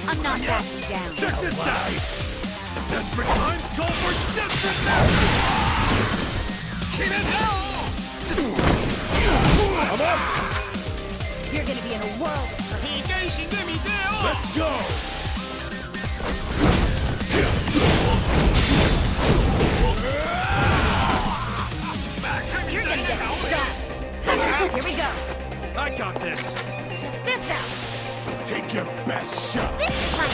I'm not backing down. Check this out! Desperate times call for desperate measures! Keep it hell! I'm up! You're gonna be in a whirl. Let's go! You're gonna get shot. Here we go. I got this! Check this out. Take your best shot! This is my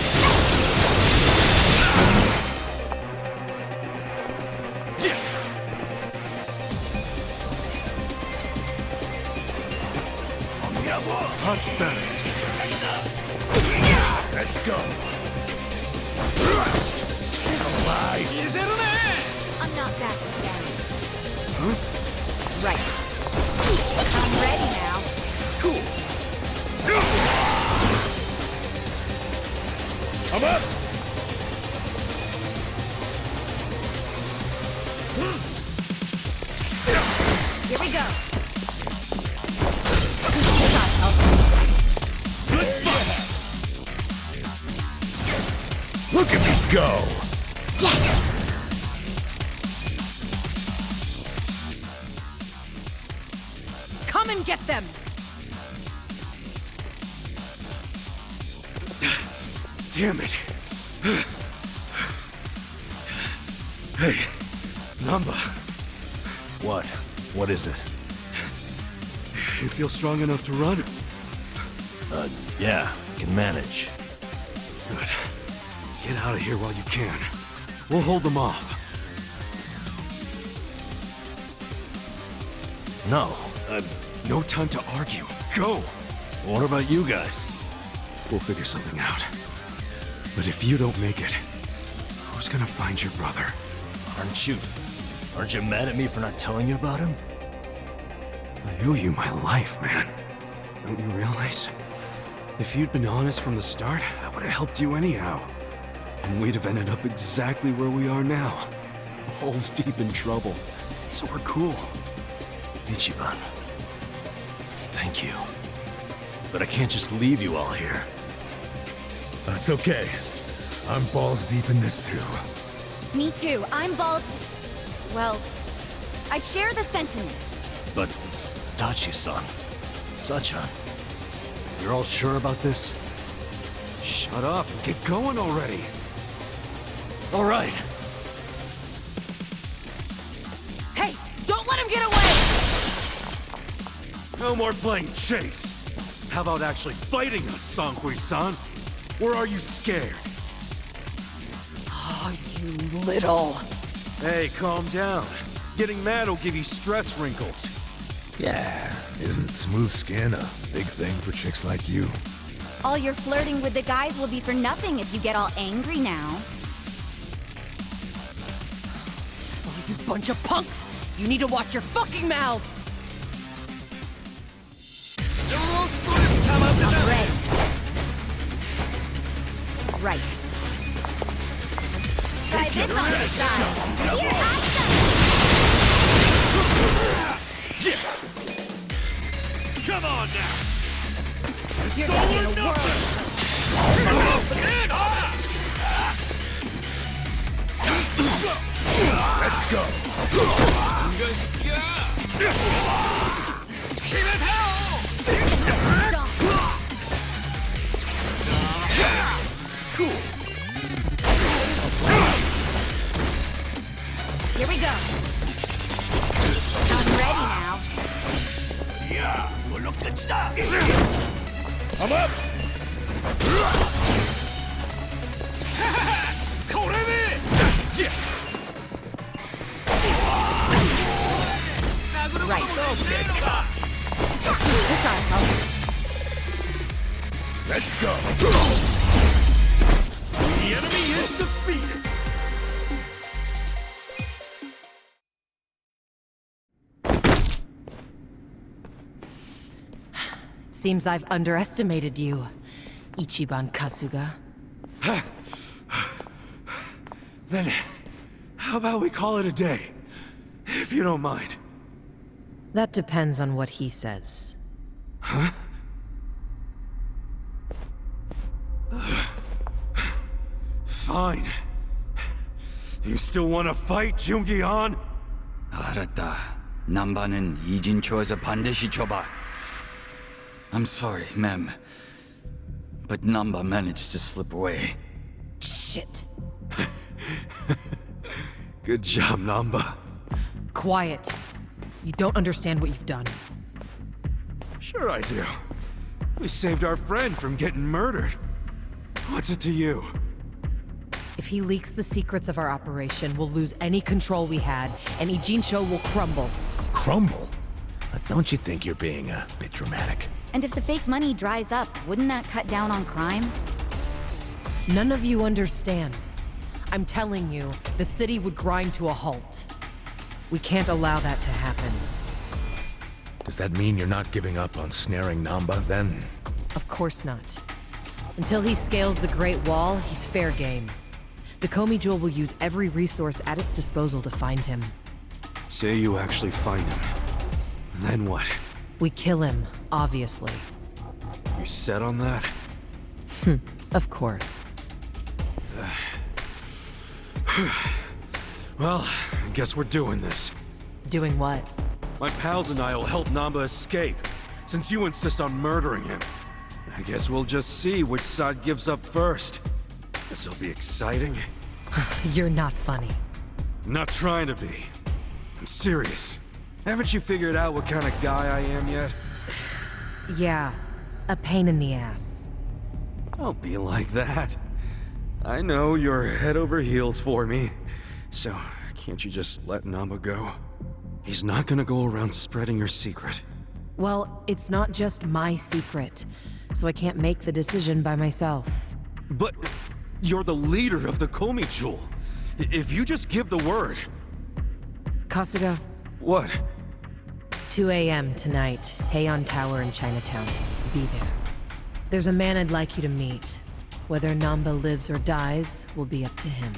Much better. Let's go. Alive. I'm not backing down. Huh? Right. I'm ready now. Cool. I'm up. Here we go. Good spot. Look at me go. Yes. Come and get them. Damn it. Hey, Nanba. What? What is it? You feel strong enough to run? Yeah, can manage. Good. Get out of here while you can. We'll hold them off. No, No time to argue. Go! what about you guys? We'll figure something out. But if you don't make it, who's gonna find your brother? Aren't you mad at me for not telling you about him? I owe you my life, man. Don't you realize? If you'd been honest from the start, I would have helped you anyhow. And we'd have ended up exactly where we are now. Balls deep in trouble. So we're cool. Ichiban. Thank you. But I can't just leave you all here. That's okay. I'm balls deep in this too. Me too. I'm balls. Well, I'd share the sentiment. But, Adachi-san, Sachan, you're all sure about this? Shut up and get going already. All right. Hey, don't let him get away! No more playing chase. How about actually fighting us, Sankui-san? Or are you scared? Oh, you little... Hey, calm down. Getting mad will give you stress wrinkles. Yeah, isn't smooth skin a big thing for chicks like you? All your flirting with the guys will be for nothing if you get all angry now. Oh, you bunch of punks! You need to watch your fucking mouths! I'm ready. Right. Try this on your side. Here, Come on now! you're gonna be in a whirl. Let's go. Stop. Cool. Here we go. I'm ready now. I'm up! Right. This ought to help. Let's go. The enemy is defeated! Seems I've underestimated you, Ichiban Kasuga. Then, how about we call it a day? If you don't mind. That depends on what he says. Huh? Fine. You still want to fight, Jungi-han? 알았다. 남바는 이진초에서 반드시 줘봐. I'm sorry, ma'am. But Nanba managed to slip away. Shit. Good job, Nanba. Quiet. You don't understand what you've done. Sure I do. We saved our friend from getting murdered. What's it to you? If he leaks the secrets of our operation, we'll lose any control we had, and Ijincho will crumble. Crumble? Don't you think you're being a bit dramatic? And if the fake money dries up, wouldn't that cut down on crime? None of you understand. I'm telling you, the city would grind to a halt. We can't allow that to happen. Does that mean you're not giving up on snaring Nanba, then? Of course not. Until he scales the Great Wall, he's fair game. The Komi Jewel will use every resource at its disposal to find him. Say you actually find him. Then what? We kill him, obviously. You set on that? Of course. Well, I guess we're doing this. Doing what? My pals and I will help Nanba escape, since you insist on murdering him. I guess we'll just see which side gives up first. This'll be exciting. You're not funny. I'm not trying to be. I'm serious. Haven't you figured out what kind of guy I am yet? Yeah, a pain in the ass. Don't be like that. I know you're head over heels for me, so can't you just let Nanba go? He's not gonna go around spreading your secret. Well, it's not just my secret, so I can't make the decision by myself. But you're the leader of the Komi Jewel. If you just give the word... Kasuga, What? 2 a.m. tonight, Heian Tower in Chinatown. Be there. There's a man I'd like you to meet. Whether Nanba lives or dies will be up to him.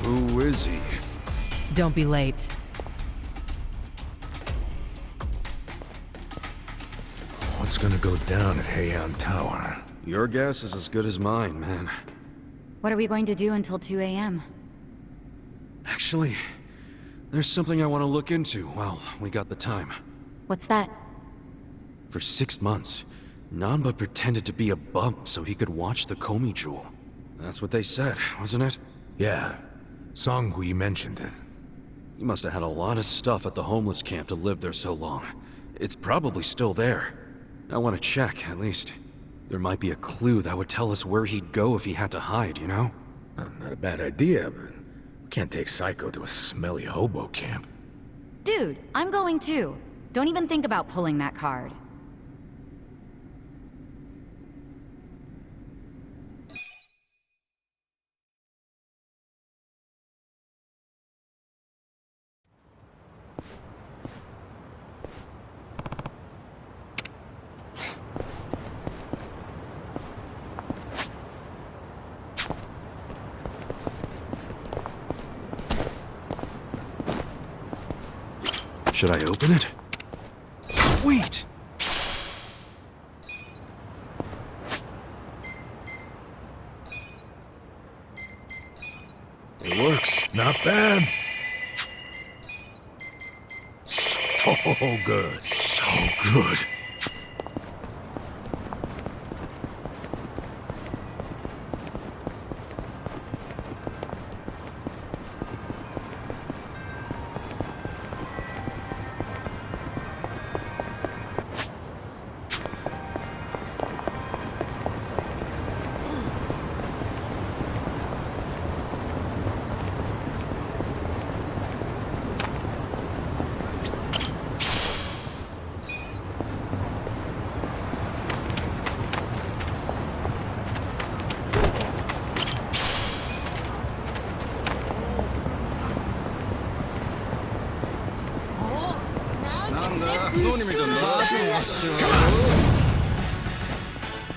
Who is he? Don't be late. What's gonna go down at Heian Tower? Your guess is as good as mine, man. What are we going to do until 2 a.m.? Actually, there's something I want to look into while we got the time. What's that? For 6 months, Nanba pretended to be a bump so he could watch the Komi Jewel. That's what they said, wasn't it? Yeah. Songhui mentioned it. He must have had a lot of stuff at the homeless camp to live there so long. It's probably still there. I want to check, at least. There might be a clue that would tell us where he'd go if he had to hide, you know? Not a bad idea, but we can't take Saeko to a smelly hobo camp. Dude, I'm going too. Don't even think about pulling that card. Should I open it? Sweet! It works. Not bad. So good. So good.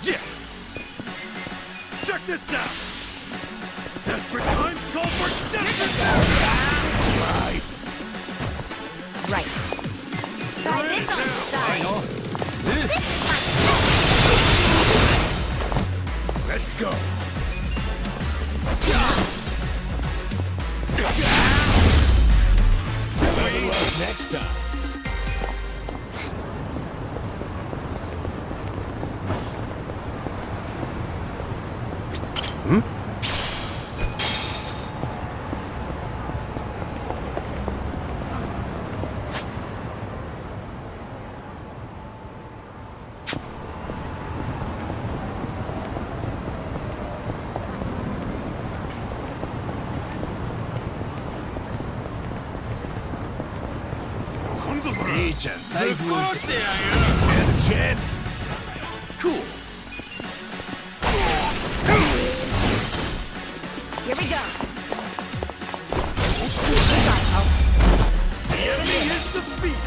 Yeah! Check this out! Desperate times call for desperate... Right. Try this on the side. Let's go. Hmm? Stand a chance. Cool. Here we go. The enemy is defeated.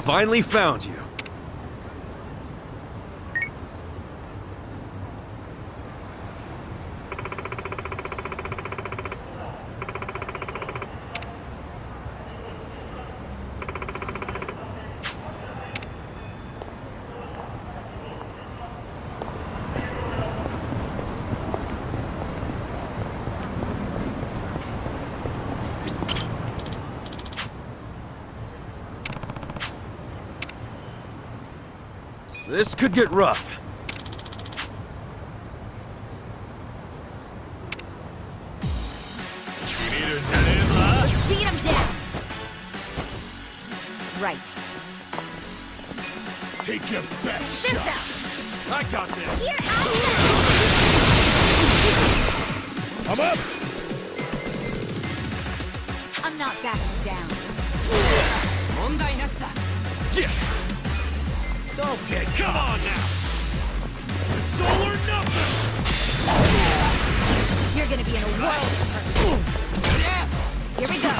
Finally found you. This could get rough. Let's beat him down. Right. Take your best This shot. out. I got this. Here, out. I'm up. I'm not backing down. Okay, Come on now. It's all or nothing. You're gonna be in a world of hurt. Here we go.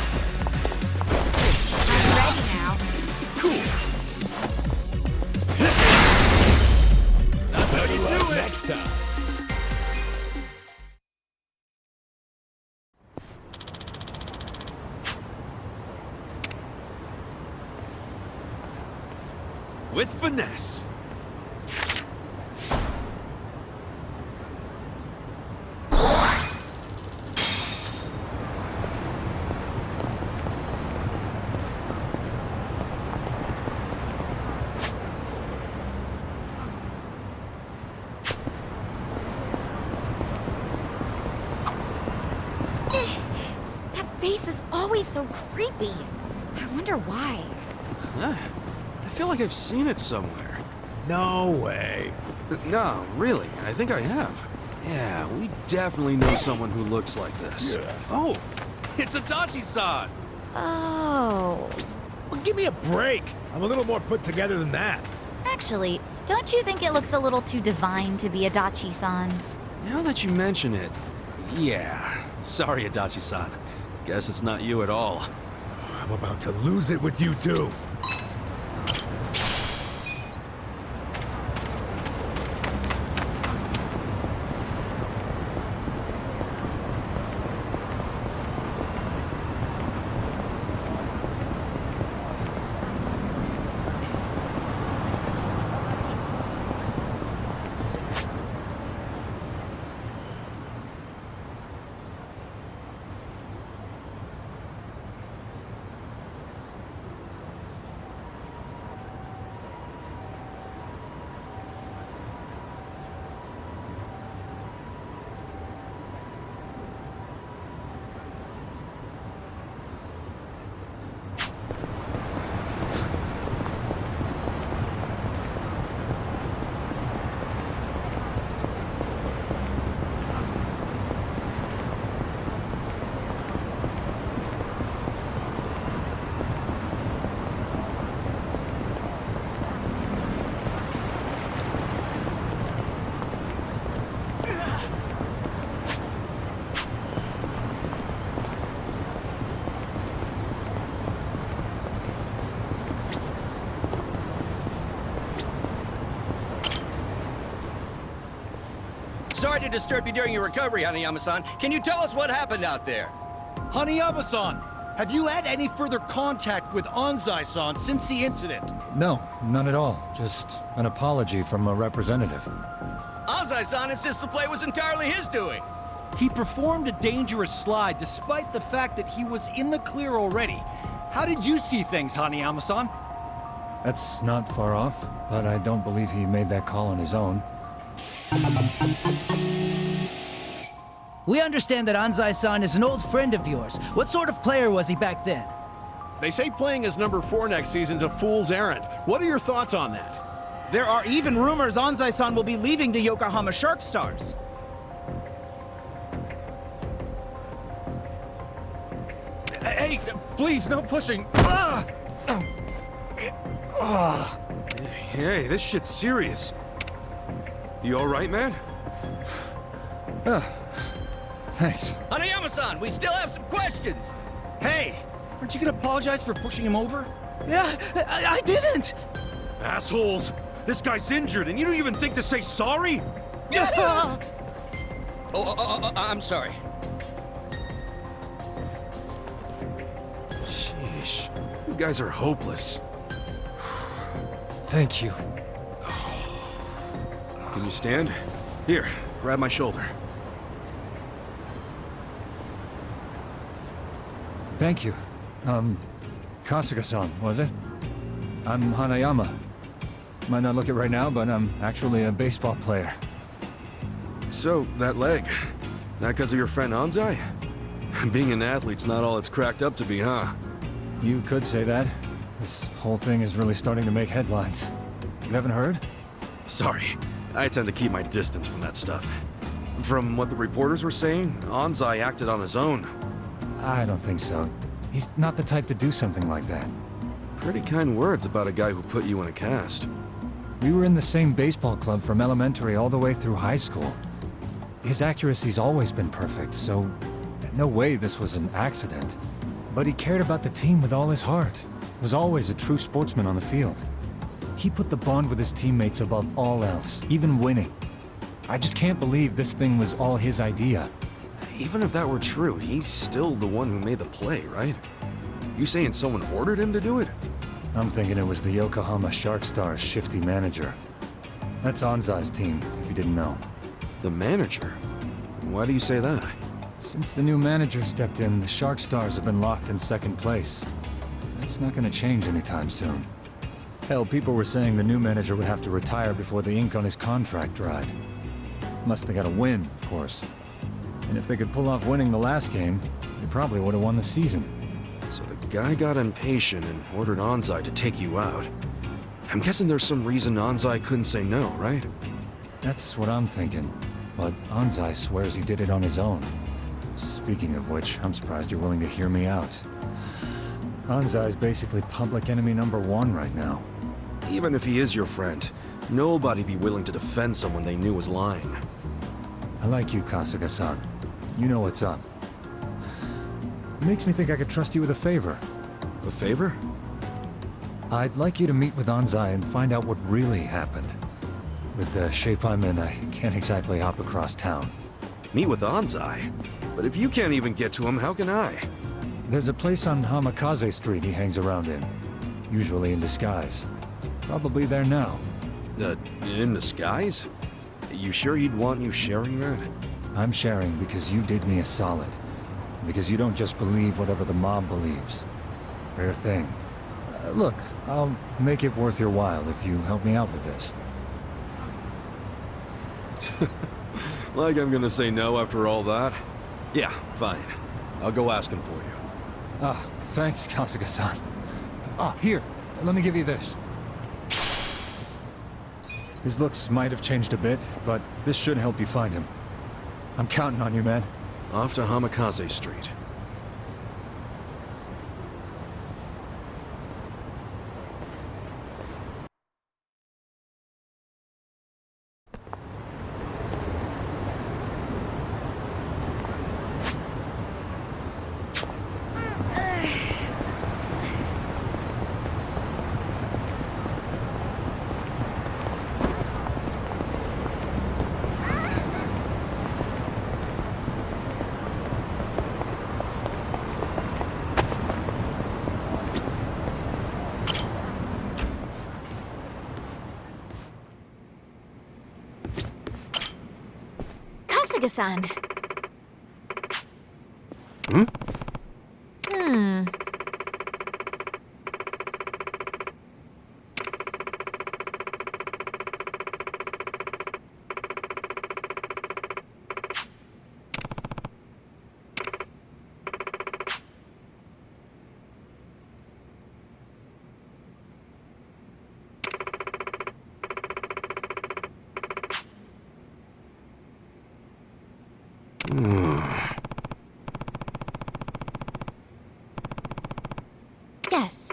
I'm ready now. Cool. That's how you do it next time. With finesse. That base is always so creepy. I wonder why. Huh? I feel like I've seen it somewhere. No way. No, really, I think I have. Yeah, we definitely know someone who looks like this. Yeah. Oh, it's Adachi-san! Oh. Well, give me a break. I'm a little more put together than that. Actually, don't you think it looks a little too divine to be Adachi-san? Now that you mention it, yeah. Sorry, Adachi-san. Guess it's not you at all. I'm about to lose it with you two. Sorry to disturb you during your recovery, Hanayama-san. Can you tell us what happened out there? Hanayama-san, have you had any further contact with Anzai-san since the incident? No, none at all. Just an apology from a representative. Anzai-san insists the play was entirely his doing. He performed a dangerous slide despite the fact that he was in the clear already. How did you see things, Hanayama-san? That's not far off, but I don't believe he made that call on his own. We understand that Anzai-san is an old friend of yours. What sort of player was he back then? They say playing as number 4 next season's a fool's errand. What are your thoughts on that? There are even rumors Anzai-san will be leaving the Yokohama Shark Stars. Hey, please, no pushing. Hey, this shit's serious. You alright, man? Thanks. Hanayama-san, we still have some questions. Hey, aren't you gonna apologize for pushing him over? Yeah, I didn't! Assholes! This guy's injured and you don't even think to say sorry? I'm sorry. Sheesh. You guys are hopeless. Thank you. Can you stand? Here, grab my shoulder. Thank you. Kasuga-san, was it? I'm Hanayama. Might not look it right now, but I'm actually a baseball player. So, that leg, that because of your friend Anzai? Being an athlete's not all it's cracked up to be, huh? You could say that. This whole thing is really starting to make headlines. You haven't heard? Sorry, I tend to keep my distance from that stuff. From what the reporters were saying, Anzai acted on his own. I don't think so. He's not the type to do something like that. Pretty kind words about a guy who put you in a cast. We were in the same baseball club from elementary all the way through high school. His accuracy's always been perfect, so no way this was an accident. But he cared about the team with all his heart. Was always a true sportsman on the field. He put the bond with his teammates above all else, even winning. I just can't believe this thing was all his idea. Even if that were true, he's still the one who made the play, right? You saying someone ordered him to do it? I'm thinking it was the Yokohama Shark Stars' shifty manager. That's Anzai's team, if you didn't know. The manager? Why do you say that? Since the new manager stepped in, the Shark Stars have been locked in second place. That's not gonna change anytime soon. Hell, people were saying the new manager would have to retire before the ink on his contract dried. Must have got a win, of course. And if they could pull off winning the last game, they probably would have won the season. So the guy got impatient and ordered Anzai to take you out. I'm guessing there's some reason Anzai couldn't say no, right? That's what I'm thinking. But Anzai swears he did it on his own. Speaking of which, I'm surprised you're willing to hear me out. Anzai's basically public enemy #1 right now. Even if he is your friend, nobody'd be willing to defend someone they knew was lying. I like you, Kasuga-san. You know what's up. It makes me think I could trust you with a favor. A favor? I'd like you to meet with Anzai and find out what really happened. With the shape I'm in, I can't exactly hop across town. Meet with Anzai? But if you can't even get to him, how can I? There's a place on Hamikaze Street he hangs around in. Usually in disguise. Probably there now. In disguise? You sure he'd want you sharing that? I'm sharing because you did me a solid. Because you don't just believe whatever the mob believes. Rare thing. Look, I'll make it worth your while if you help me out with this. Like I'm gonna say no after all that? Yeah, fine. I'll go ask him for you. Ah, thanks, Kasuga-san. Ah, here, let me give you this. His looks might have changed a bit, but this should help you find him. I'm counting on you, man. Off to Hamikaze Street. Omega-san. Hmm? Hmm. Yes.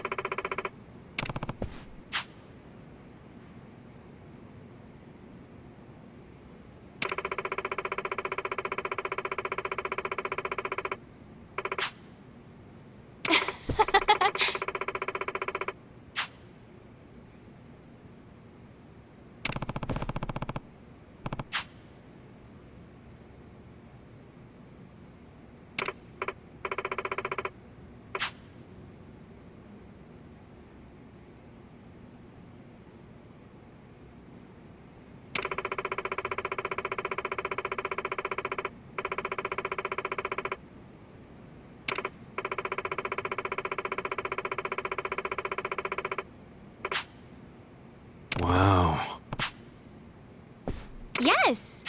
Wow. Yes.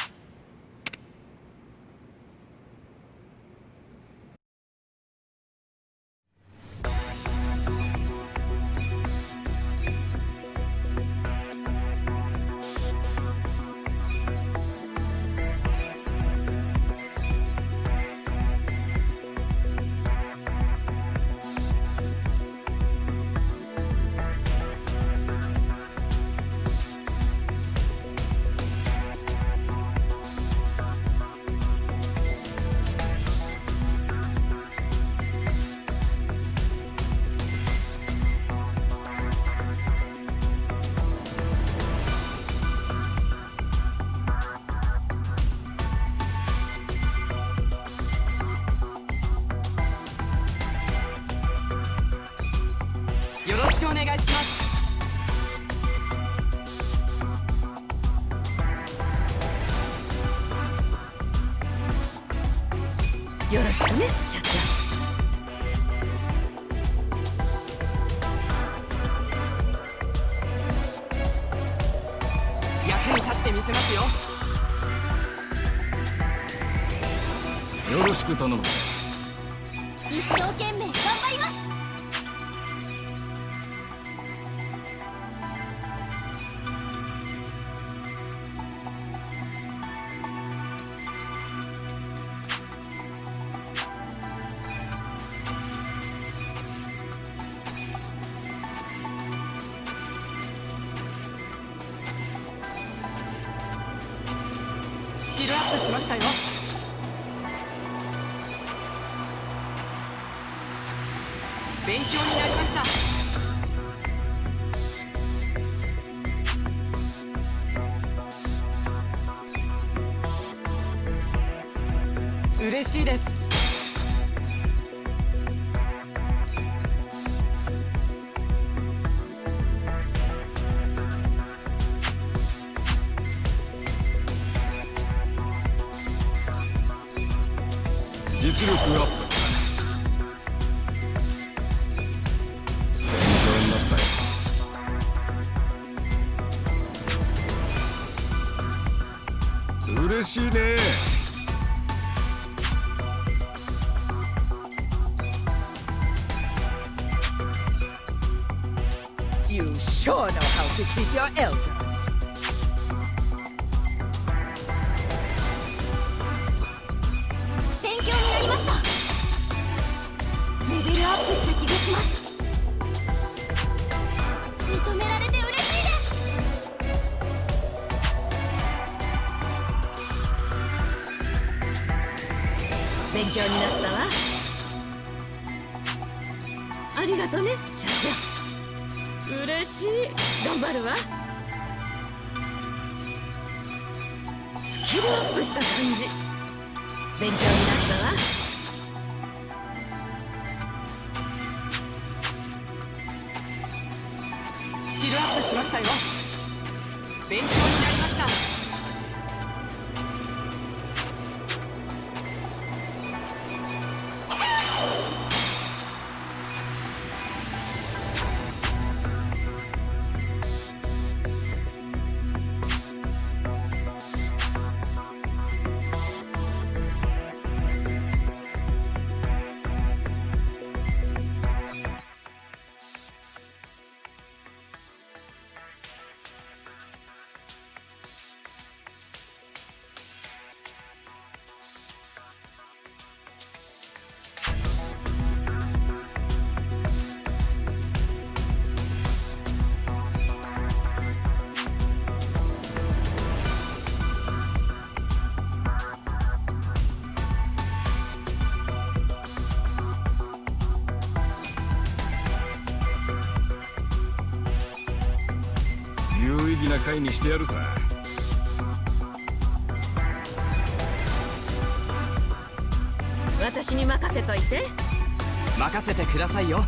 You sure know how to treat your elders. 勉強になりました。レベルアップした気がします。認められて嬉しいです。勉強になったわ。ありがとね、社長。嬉しい。頑張るわ。スキルアップした感じ。勉強になったわ。スキルアップしましたよ。勉強になりました。会にしてやるさ。私に任せといて。任せてくださいよ。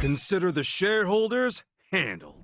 Consider the shareholders handled.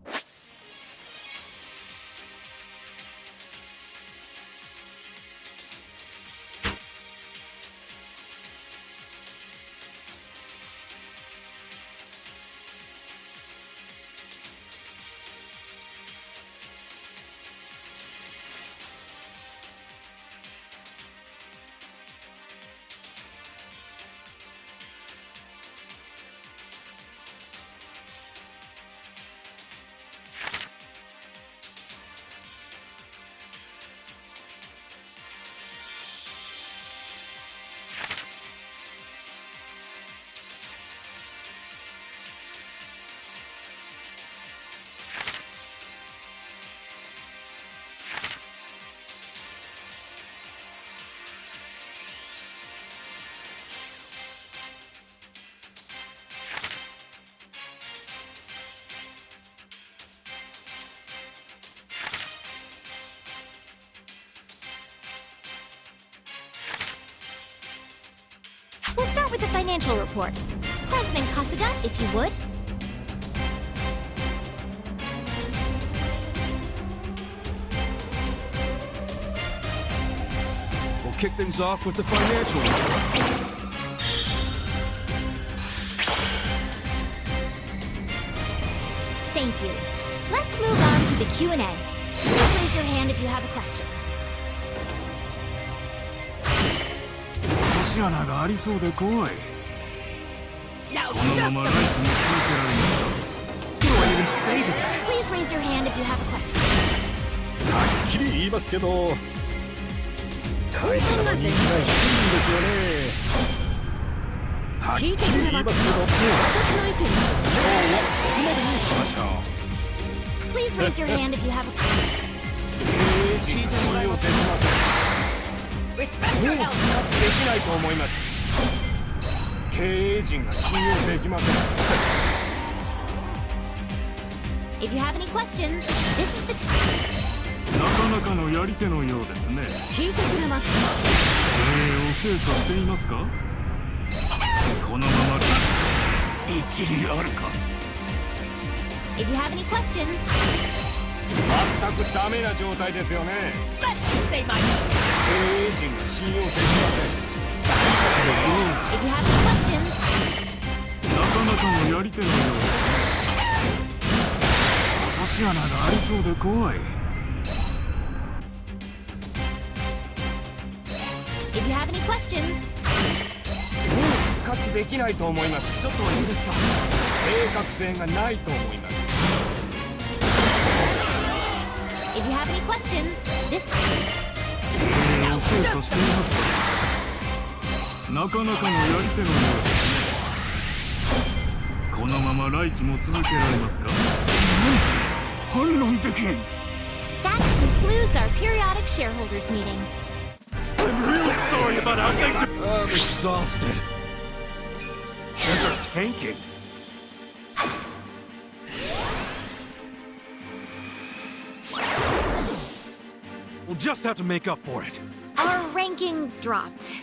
We'll start with the financial report. President Kasuga, if you would. We'll kick things off with the financial report. Thank you. Let's move on to the Q&A. Please raise your hand if you have a question. 落とし穴がありそうで怖い。このままライフに続けられますか？ Please raise your hand if you have a question. はっきり言いますけど、会社の人気が低いんですよね。はっきり言いますけど、私の意見今日はここまでにしましょう。Please raise your hand if you have a question. 経営陣が信用できません。もう復活できないと思います。経営陣が信用できません。If you have any questions, this is the time. なかなかのやり手のようですね。聞いてくれますか？経営を精査していますか？このまま一理あるか。If you have any questions, 全くダメな状態ですよね。let's say my 経営陣が信用できません。If you have any questions, なかなかのやり手のようですね。落とし穴がありそうで怖い。if you have any questions, もう復活できないと思います。ちょっといいですか？正確性がないと思います。if you have any questions, this 経営を精査していますか？なかなかのやり手のようですね。このまま来期も続けられますか？反論できん。 that concludes our periodic shareholders meeting. I'm really sorry about how things are. I'm exhausted. Shares are tanking. We'll just have to make up for it. Our ranking dropped.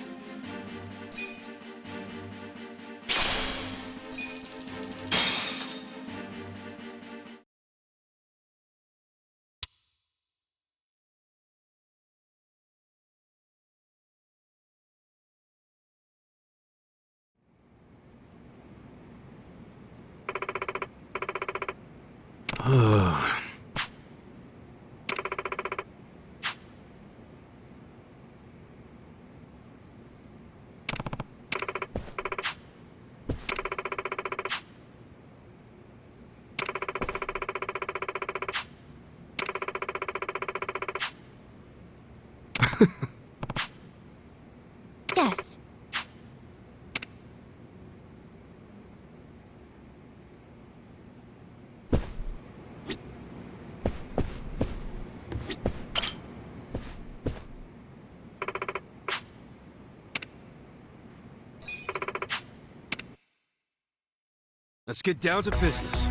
Yes. Let's get down to business.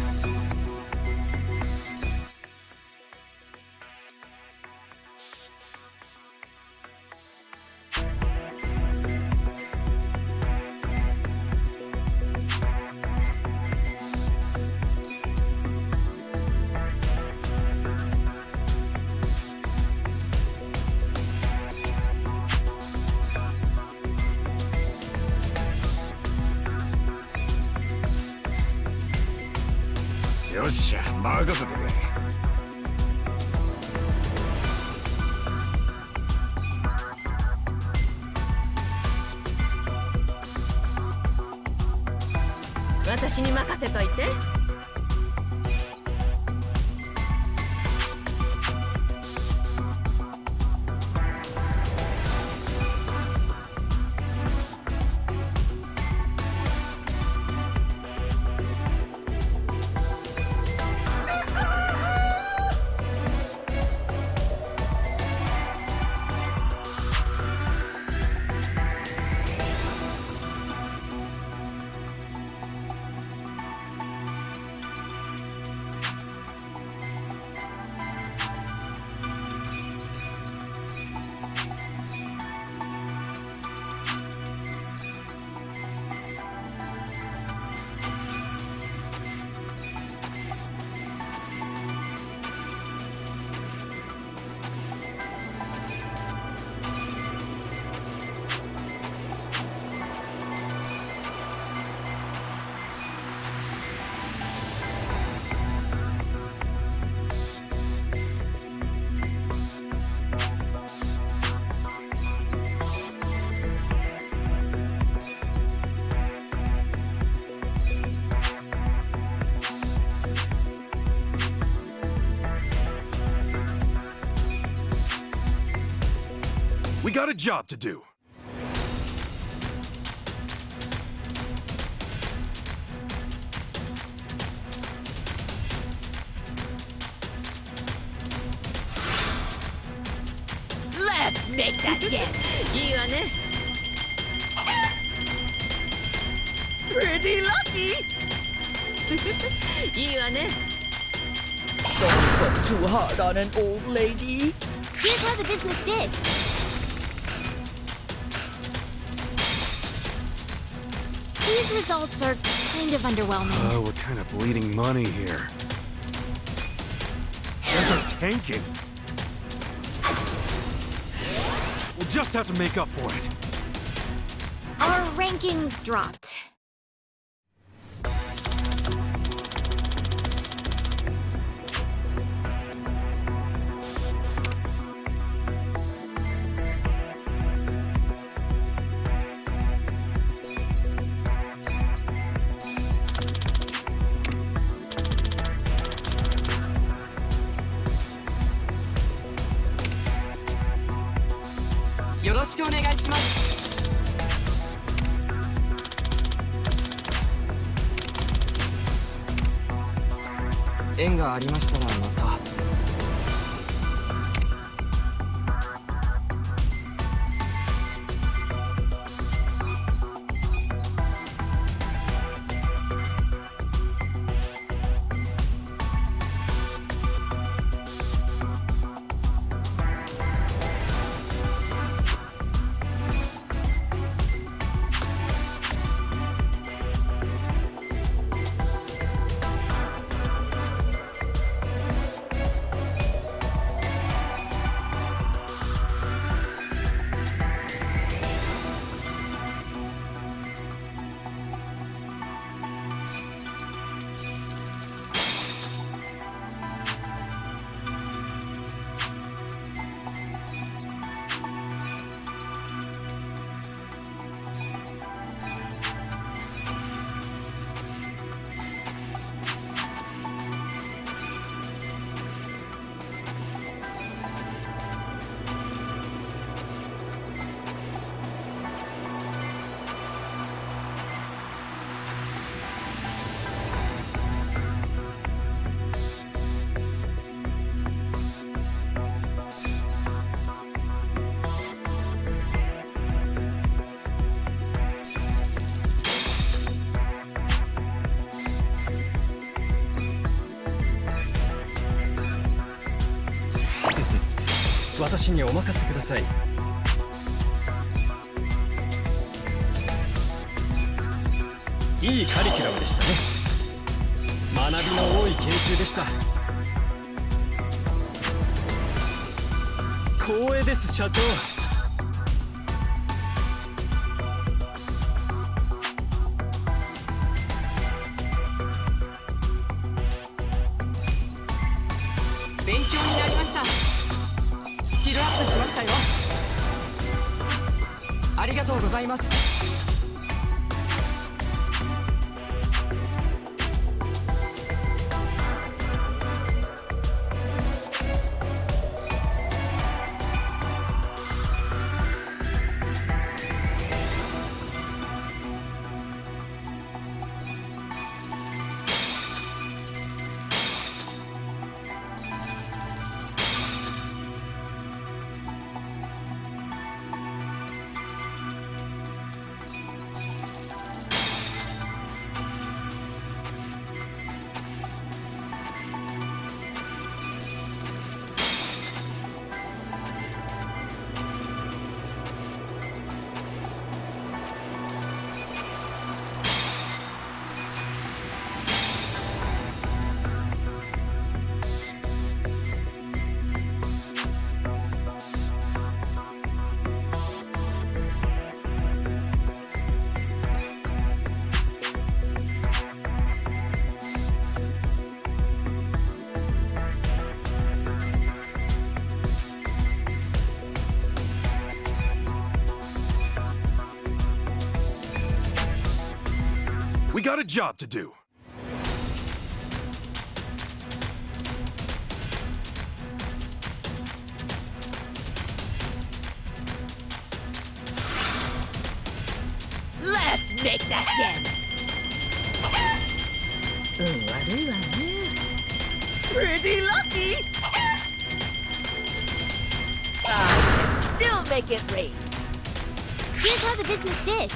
よっしゃ、任せてくれ。私に任せといて。We got a job to do. Let's make that dance. いいわね。Pretty lucky. いいわね。Don't go too hard on an old lady. Here's how the business did. These results are kind of underwhelming. Oh, we're kind of bleeding money here. Shares are tanking. We'll just have to make up for it. Our ranking dropped. "縁がありましたらまた."私にお任せください。いいカリキュラムでしたね。学びの多い研修でした。光栄です、社長。勉強になりました。スキルアップしましたよ。ありがとうございます。We got a job to do. Let's make that again. 悪いわね。Pretty lucky. Still make it rain. Here's how the business did.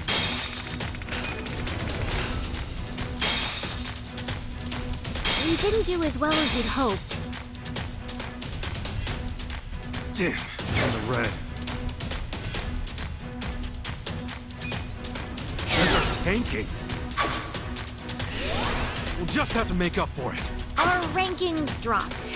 We didn't do as well as we'd hoped. Damn, on the red. These are tanking. We'll just have to make up for it. Our ranking dropped.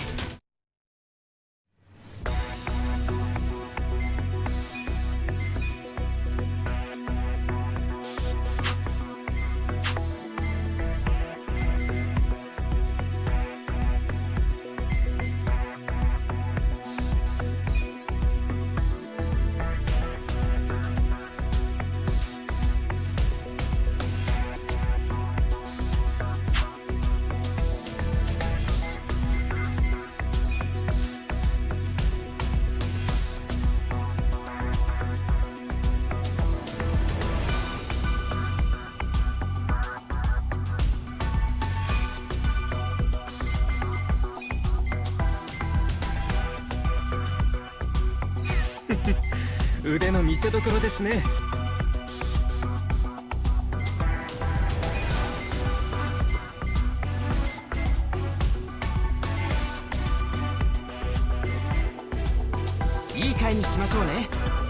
Hehehe 腕の見せ所ですね。いい会にしましょうね。